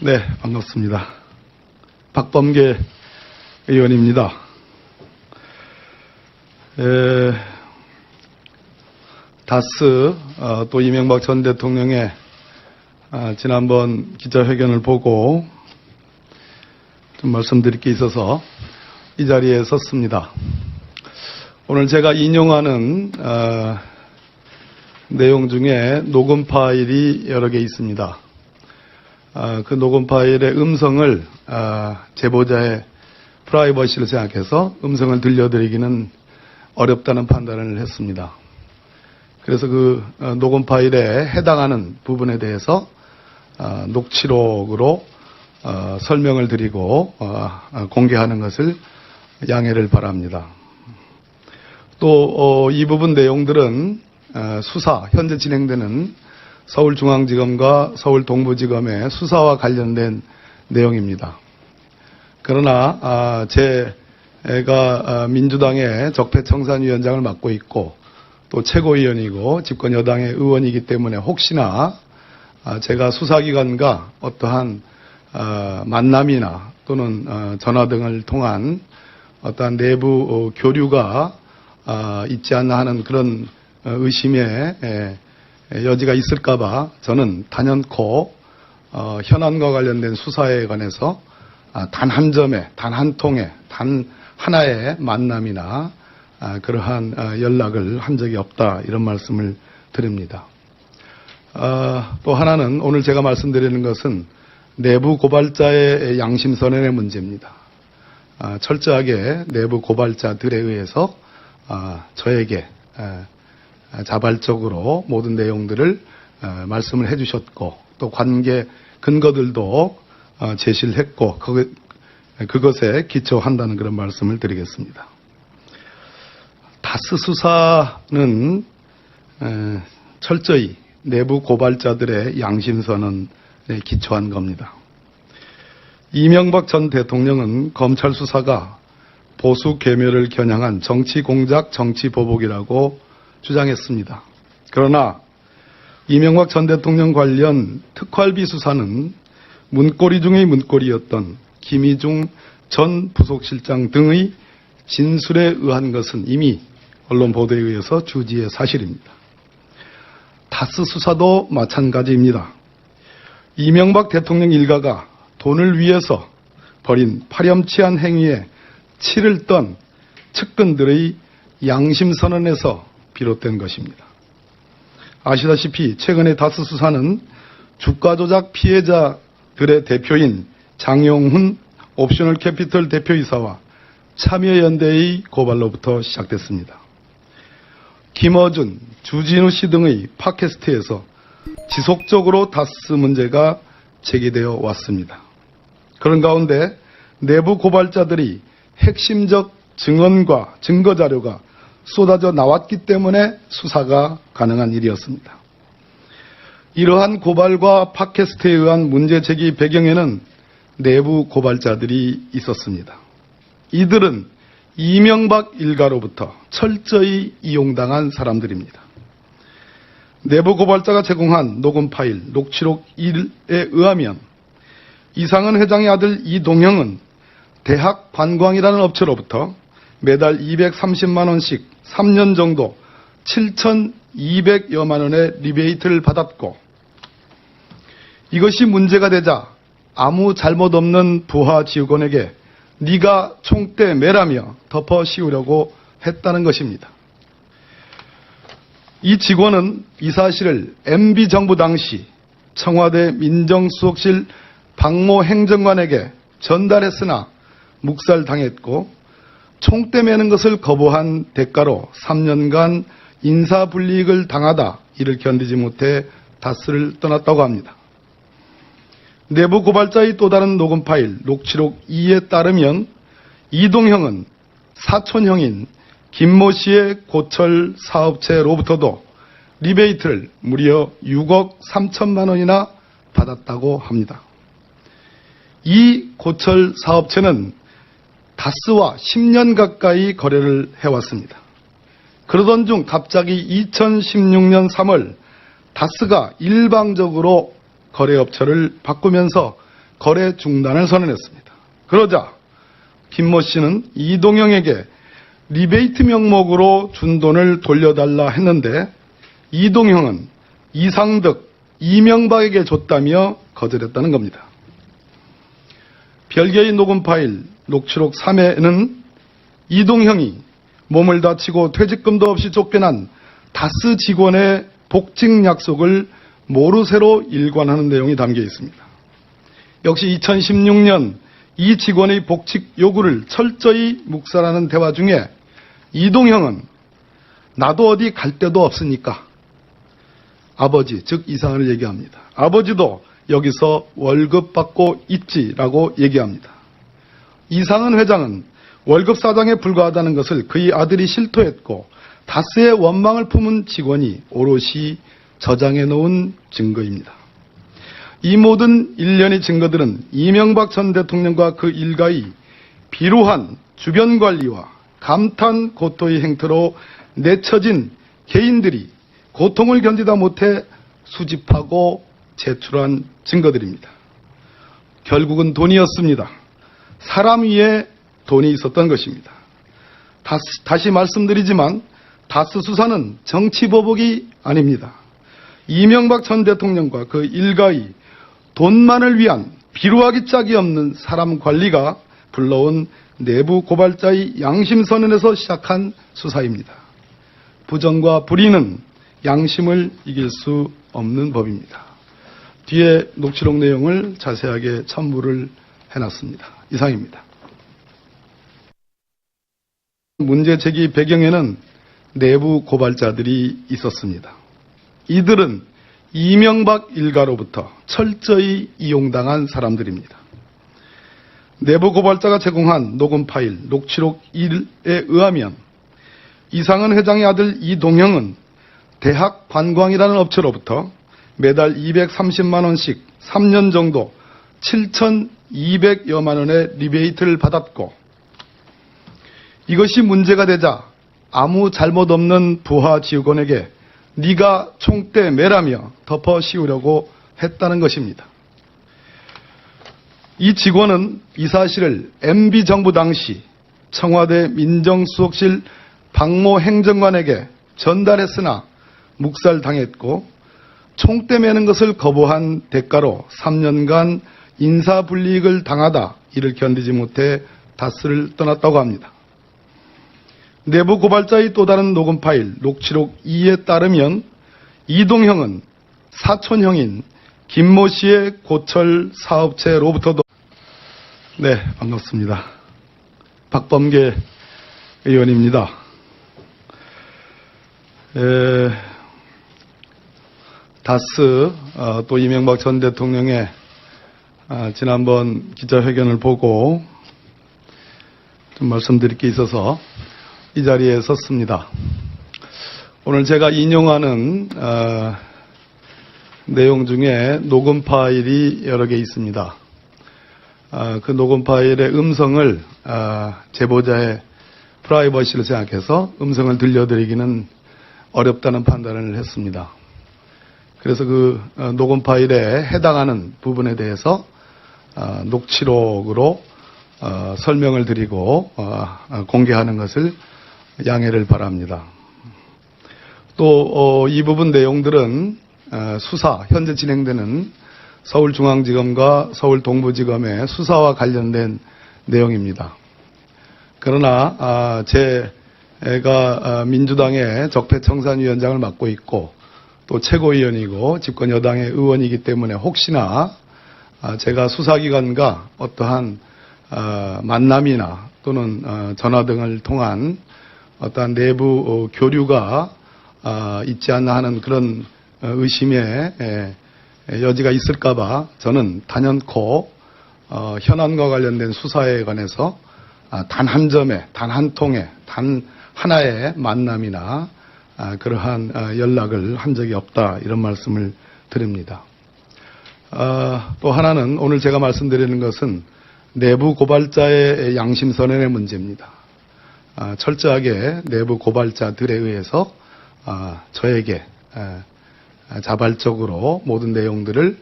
네, 반갑습니다. 박범계 의원입니다. 다스 또 이명박 전 대통령의 지난번 기자회견을 보고 좀 말씀드릴 게 있어서 이 자리에 섰습니다. 오늘 제가 인용하는 내용 중에 녹음 파일이 여러 개 있습니다. 그 녹음 파일의 음성을 제보자의 프라이버시를 생각해서 음성을 들려드리기는 어렵다는 판단을 했습니다. 그래서 그 녹음 파일에 해당하는 부분에 대해서 녹취록으로 설명을 드리고 공개하는 것을 양해를 바랍니다. 또 이 부분 내용들은 수사, 현재 진행되는 서울중앙지검과 서울동부지검의 수사와 관련된 내용입니다. 그러나 제가 민주당의 적폐청산위원장을 맡고 있고 또 최고위원이고 집권여당의 의원이기 때문에 혹시나 제가 수사기관과 어떠한 만남이나 또는 전화 등을 통한 어떠한 내부 교류가 있지 않나 하는 그런 의심의 여지가 있을까봐 저는 단연코 현안과 관련된 수사에 관해서 단 한 점에, 단 한 통에, 단 하나의 만남이나 그러한 연락을 한 적이 없다 이런 말씀을 드립니다. 또 하나는 오늘 제가 말씀드리는 것은 내부 고발자의 양심 선언의 문제입니다. 철저하게 내부 고발자들에 의해서 저에게 자발적으로 모든 내용들을 말씀을 해주셨고 또 관계 근거들도 제시를 했고 그것에 기초한다는 그런 말씀을 드리겠습니다. 다스 수사는 철저히 내부 고발자들의 양심 선언에 기초한 겁니다. 이명박 전 대통령은 검찰 수사가 보수 괴멸을 겨냥한 정치 공작, 정치 보복이라고 주장했습니다. 그러나 이명박 전 대통령 관련 특활비 수사는 문고리 중의 문고리였던 김희중 전 부속실장 등의 진술에 의한 것은 이미 언론 보도에 의해서 주지의 사실입니다. 다스 수사도 마찬가지입니다. 이명박 대통령 일가가 돈을 위해서 벌인 파렴치한 행위에 치를 떤 측근들의 양심선언에서 비롯된 것입니다. 아시다시피 최근의 다스 수사는 주가 조작 피해자들의 대표인 장용훈 옵셔널 캐피털 대표이사와 참여연대의 고발로부터 시작됐습니다. 김어준, 주진우 씨 등의 팟캐스트에서 지속적으로 다스 문제가 제기되어 왔습니다. 그런 가운데 내부 고발자들이 핵심적 증언과 증거 자료가 쏟아져 나왔기 때문에 수사가 가능한 일이었습니다. 이러한 고발과 팟캐스트에 의한 문제 제기 배경에는 내부 고발자들이 있었습니다. 이들은 이명박 일가로부터 철저히 이용당한 사람들입니다. 내부 고발자가 제공한 녹음 파일, 녹취록 1에 의하면 이상은 회장의 아들 이동형은 대학 관광이라는 업체로부터 매달 230만 원씩 3년 정도 7,200여만 원의 리베이트를 받았고 이것이 문제가 되자 아무 잘못 없는 부하 직원에게 네가 총대 매라며 덮어 씌우려고 했다는 것입니다. 이 직원은 이 사실을 MB정부 당시 청와대 민정수석실 박모 행정관에게 전달했으나 묵살당했고 총대 매는 것을 거부한 대가로 3년간 인사불이익을 당하다 이를 견디지 못해 다스를 떠났다고 합니다. 내부 고발자의 또 다른 녹음 파일 녹취록 2에 따르면 이동형은 사촌형인 김모 씨의 고철 사업체로부터도 리베이트를 무려 6억 3천만 원이나 받았다고 합니다. 이 고철 사업체는 다스와 10년 가까이 거래를 해왔습니다. 그러던 중 갑자기 2016년 3월 다스가 일방적으로 거래업체를 바꾸면서 거래 중단을 선언했습니다. 그러자 김모 씨는 이동형에게 리베이트 명목으로 준 돈을 돌려달라 했는데 이동형은 이상득, 이명박에게 줬다며 거절했다는 겁니다. 별개의 녹음 파일 녹취록 3회는 이동형이 몸을 다치고 퇴직금도 없이 쫓겨난 다스 직원의 복직 약속을 모르쇠로 일관하는 내용이 담겨 있습니다. 역시 2016년 이 직원의 복직 요구를 철저히 묵살하는 대화 중에 이동형은 나도 어디 갈 데도 없으니까 아버지, 즉 이상을 얘기합니다. 아버지도 여기서 월급 받고 있지라고 얘기합니다. 이상은 회장은 월급 사장에 불과하다는 것을 그의 아들이 실토했고 다스의 원망을 품은 직원이 오롯이 저장해 놓은 증거입니다. 이 모든 일련의 증거들은 이명박 전 대통령과 그 일가의 비루한 주변 관리와 감탄 고토의 행태로 내쳐진 개인들이 고통을 견디다 못해 수집하고 제출한 증거들입니다. 결국은 돈이었습니다. 사람 위에 돈이 있었던 것입니다. 다시 말씀드리지만 다스 수사는 정치보복이 아닙니다. 이명박 전 대통령과 그 일가의 돈만을 위한 비루하기 짝이 없는 사람 관리가 불러온 내부 고발자의 양심선언에서 시작한 수사입니다. 부정과 불의는 양심을 이길 수 없는 법입니다. 뒤에 녹취록 내용을 자세하게 첨부를 해놨습니다. 이상입니다. 문제 제기 배경에는 내부 고발자들이 있었습니다. 이들은 이명박 일가로부터 철저히 이용당한 사람들입니다. 내부 고발자가 제공한 녹음 파일 녹취록 1에 의하면 이상은 회장의 아들 이동형은 대학 관광이라는 업체로부터 매달 230만 원씩 3년 정도 7,200여만 원의 리베이트를 받았고 이것이 문제가 되자 아무 잘못 없는 부하 지휘관에게 네가 총대 매라며 덮어 씌우려고 했다는 것입니다. 이 직원은 이 사실을 MB정부 당시 청와대 민정수석실 박모 행정관에게 전달했으나 묵살당했고 총대 매는 것을 거부한 대가로 3년간 인사불이익을 당하다 이를 견디지 못해 다스를 떠났다고 합니다. 내부 고발자의 또 다른 녹음 파일 녹취록 2에 따르면 이동형은 사촌형인 김모 씨의 고철 사업체로부터도 네, 반갑습니다. 박범계 의원입니다. 다스 또 이명박 전 대통령의 지난번 기자회견을 보고 좀 말씀드릴 게 있어서 이 자리에 섰습니다. 오늘 제가 인용하는 내용 중에 녹음 파일이 여러 개 있습니다. 그 녹음 파일의 음성을 제보자의 프라이버시를 생각해서 음성을 들려드리기는 어렵다는 판단을 했습니다. 그래서 그 녹음 파일에 해당하는 부분에 대해서 녹취록으로 설명을 드리고 공개하는 것을 양해를 바랍니다. 또 이 부분 내용들은 수사, 현재 진행되는 서울중앙지검과 서울동부지검의 수사와 관련된 내용입니다. 그러나 제가 민주당의 적폐청산위원장을 맡고 있고 또 최고위원이고 집권여당의 의원이기 때문에 혹시나 제가 수사기관과 어떠한 만남이나 또는 전화 등을 통한 어떠한 내부 교류가 있지 않나 하는 그런 의심의 여지가 있을까봐 저는 단연코 현안과 관련된 수사에 관해서 단 한 점에, 단 한 통에, 단 하나의 만남이나 그러한 연락을 한 적이 없다 이런 말씀을 드립니다. 또 하나는 오늘 제가 말씀드리는 것은 내부 고발자의 양심선언의 문제입니다. 철저하게 내부 고발자들에 의해서 저에게 자발적으로 모든 내용들을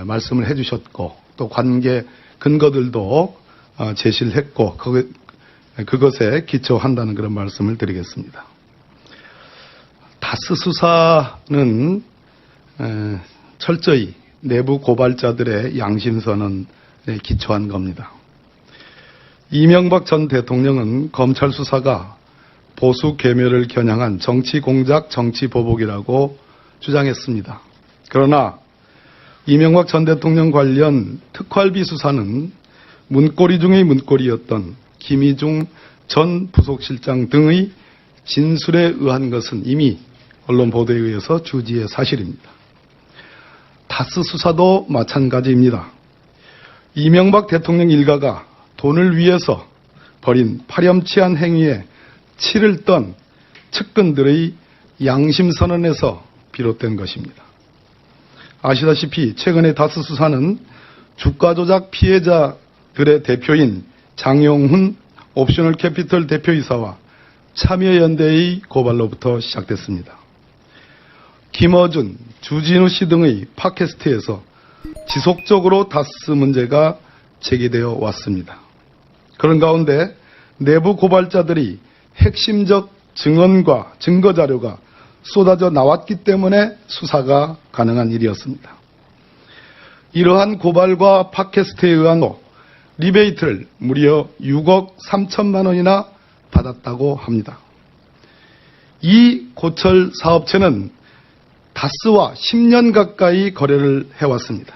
말씀을 해주셨고 또 관계 근거들도 제시를 했고 그것에 기초한다는 그런 말씀을 드리겠습니다. 다스 수사는 철저히 내부 고발자들의 양심선언에 기초한 겁니다. 이명박 전 대통령은 검찰 수사가 보수 괴멸을 겨냥한 정치 공작, 정치 보복이라고 주장했습니다. 그러나 이명박 전 대통령 관련 특활비 수사는 문고리 중의 문고리였던 김희중 전 부속실장 등의 진술에 의한 것은 이미 언론 보도에 의해서 주지의 사실입니다. 다스 수사도 마찬가지입니다. 이명박 대통령 일가가 돈을 위해서 벌인 파렴치한 행위에 치를 떤 측근들의 양심선언에서 비롯된 것입니다. 아시다시피 최근의 다스 수사는 주가 조작 피해자들의 대표인 장용훈 옵셔널 캐피털 대표이사와 참여연대의 고발로부터 시작됐습니다. 김어준, 주진우 씨 등의 팟캐스트에서 지속적으로 다스 문제가 제기되어 왔습니다. 그런 가운데 내부 고발자들이 핵심적 증언과 증거 자료가 쏟아져 나왔기 때문에 수사가 가능한 일이었습니다. 이러한 고발과 팟캐스트에 의한 리베이트를 무려 6억 3천만 원이나 받았다고 합니다. 이 고철 사업체는 다스와 10년 가까이 거래를 해왔습니다.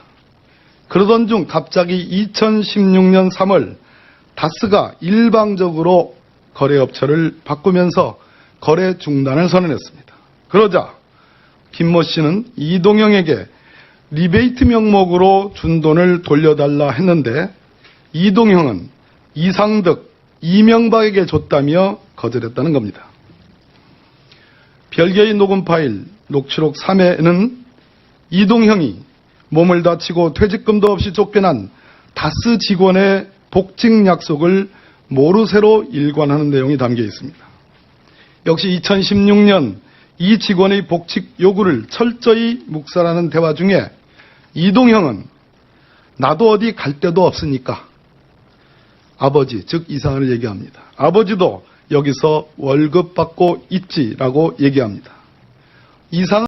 그러던 중 갑자기 2016년 3월 다스가 일방적으로 거래업체를 바꾸면서 거래 중단을 선언했습니다. 그러자 김모 씨는 이동형에게 리베이트 명목으로 준 돈을 돌려달라 했는데 이동형은 이상득, 이명박에게 줬다며 거절했다는 겁니다. 별개의 녹음 파일 녹취록 3회는 이동형이 몸을 다치고 퇴직금도 없이 쫓겨난 다스 직원의 복직 약속을 모르쇠로 일관하는 내용이 담겨 있습니다. 역시 2016년 이 직원의 복직 요구를 철저히 묵살하는 대화 중에 이동형은 나도 어디 갈 데도 없으니까 아버지, 즉 이상을 얘기합니다. 아버지도 여기서 월급 받고 있지라고 얘기합니다. 이상은